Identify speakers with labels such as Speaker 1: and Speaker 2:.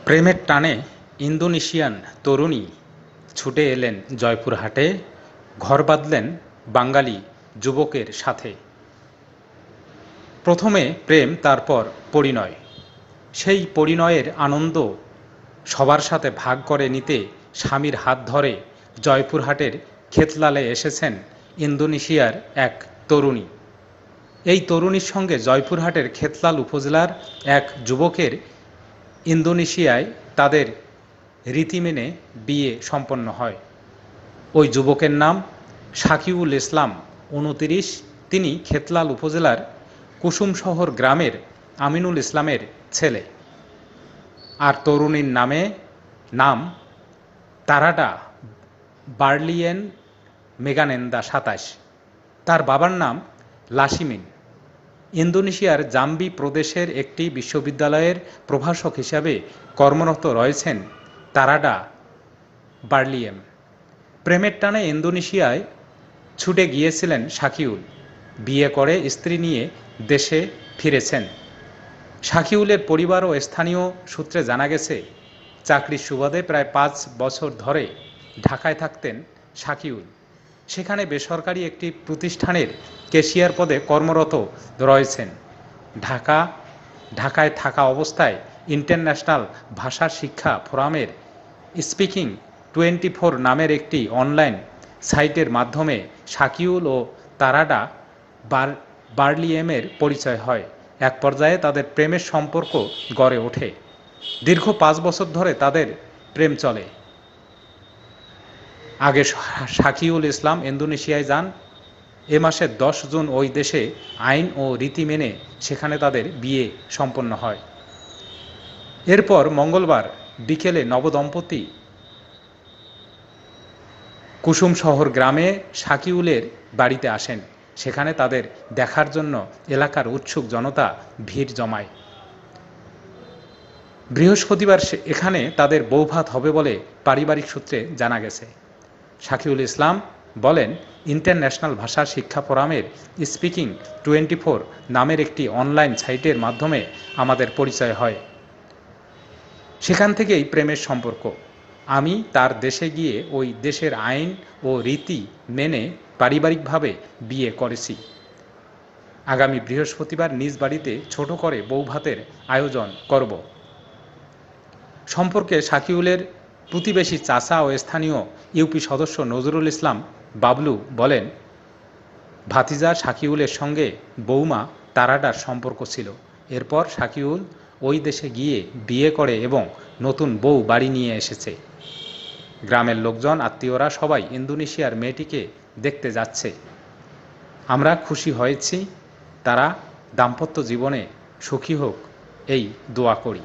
Speaker 1: প্রেমের টানে ইন্দোনেশিয়ান তরুণী ছুটে এলেন জয়পুরহাটে, ঘর বাঁধলেন বাঙালি যুবকের সাথে। প্রথমে প্রেম, তারপর পরিণয়। সেই পরিণয়ের আনন্দ সবার সাথে ভাগ করে নিতে স্বামীর হাত ধরে জয়পুরহাটের খেতলালে এসেছেন ইন্দোনেশিয়ার এক তরুণী। এই তরুণীর সঙ্গে জয়পুরহাটের খেতলাল উপজেলার এক যুবকের ইন্দোনেশিয়ায় তাদের রীতি মেনে বিয়ে সম্পন্ন হয়। ওই যুবকের নাম শাকিউল ইসলাম, ২৯। তিনি খেতলাল উপজেলার কুসুমশহর গ্রামের আমিনুল ইসলামের ছেলে। আর তরুণীর নাম তারাডা বার্লিয়েন মেগানেন্দা, ২৭। তার বাবার নাম লাসিমিন। ইন্দোনেশিয়ার জাম্বি প্রদেশের একটি বিশ্ববিদ্যালয়ের প্রভাষক হিসাবে কর্মরত রয়েছেন তারাডা বার্লিয়েম। প্রেমের টানে ইন্দোনেশিয়ায় ছুটে গিয়েছিলেন শাকিউল। বিয়ে করে স্ত্রী নিয়ে দেশে ফিরেছেন। শাকিউলের পরিবার ও স্থানীয় সূত্রে জানা গেছে, চাকরির সুবাদে প্রায় ৫ বছর ধরে ঢাকায় থাকতেন শাকিউল। সেখানে বেসরকারি একটি প্রতিষ্ঠানের ক্যাশিয়ার পদে কর্মরত রয়েছেন। ঢাকায় থাকা অবস্থায় ইন্টারন্যাশনাল ভাষা শিক্ষা ফোরামের স্পিকিং 24 নামের একটি অনলাইন সাইটের মাধ্যমে শাকিউল ও তারাডা বার্লিয়েমের পরিচয় হয়। এক পর্যায়ে তাদের প্রেমের সম্পর্ক গড়ে ওঠে। দীর্ঘ ৫ বছর ধরে তাদের প্রেম চলে। আগে শাকিউল ইসলাম ইন্দোনেশিয়ায় যান। এ মাসের ১০ জুন ওই দেশে আইন ও রীতি মেনে সেখানে তাদের বিয়ে সম্পন্ন হয়। এরপর মঙ্গলবার বিকেলে নবদম্পতি কুসুমশহর গ্রামে শাকিউলের বাড়িতে আসেন। সেখানে তাদের দেখার জন্য এলাকার উৎসুক জনতা ভিড় জমায়। বৃহস্পতিবার এখানে তাদের বৌভাত হবে বলে পারিবারিক সূত্রে জানা গেছে। শাকিউল ইসলাম বলেন, ইন্টারন্যাশনাল ভাষা শিক্ষা ফোরামের স্পিকিং 24 নামের একটি অনলাইন সাইটের মাধ্যমে আমাদের পরিচয় হয়। সেখান থেকেই প্রেমের সম্পর্ক। আমি তার দেশে গিয়ে ওই দেশের আইন ও রীতি মেনে পারিবারিকভাবে বিয়ে করেছি। আগামী বৃহস্পতিবার নিজ বাড়িতে ছোট করে বৌভাতের আয়োজন করব। সম্পর্কে শাকিউলের প্রতিবেশী চাচা ও স্থানীয় ইউপি সদস্য নজরুল ইসলাম বাবলু বলেন, ভাতিজা শাকিউলের সঙ্গে বৌমা তারাডার সম্পর্ক ছিল। এরপর শাকিউল ওই দেশে গিয়ে বিয়ে করে এবং নতুন বউ বাড়ি নিয়ে এসেছে। গ্রামের লোকজন, আত্মীয়রা সবাই ইন্দোনেশিয়ার মেয়েটিকে দেখতে যাচ্ছে। আমরা খুশি হয়েছি, তারা দাম্পত্য জীবনে সুখী হোক এই দোয়া করি।